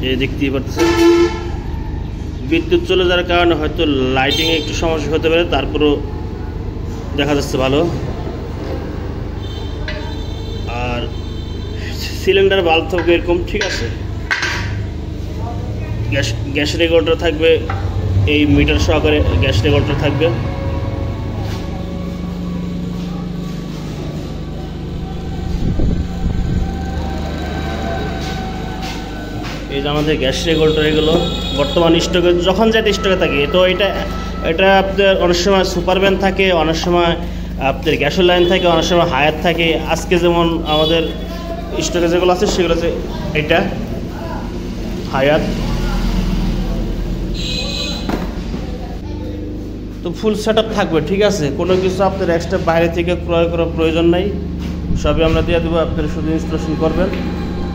এই দেখতেই পাচ্ছেন বিদ্যুৎ চলে যাওয়ার কারণে হয়তো লাইটিংয়ে একটু সমস্যা হতে পারে, তারপরও দেখা যাচ্ছে ভালো। আর সিলিন্ডার বাল্ব থাকবে এরকম, ঠিক আছে। গ্যাস রেগুলেটর থাকবে, এই মিটার সহকারে গ্যাস রেগুলেটর থাকবে। এই যে আমাদের গ্যাস রেগুলেটর, এগুলো বর্তমান স্টকে যখন যাতে স্টকে থাকে। তো এটা আপনার অনেক সময় সুপারম্যান থাকে, অনেক সময় আপনার গ্যাসের লাইন থাকে, অনেক সময় হায়াত থাকে। আজকে যেমন আমাদের স্টকে যেগুলো আছে সেগুলো হচ্ছে এটা হায়াত। তো ফুল সেট আপ থাকবে, ঠিক আছে। কোনো কিছু আপনার এক্সট্রা বাইরে থেকে ক্রয় করার প্রয়োজন নাই, সবই আমরা দিয়ে দেবো, আপনারা শুধু ইনস্টলেশন করবেন।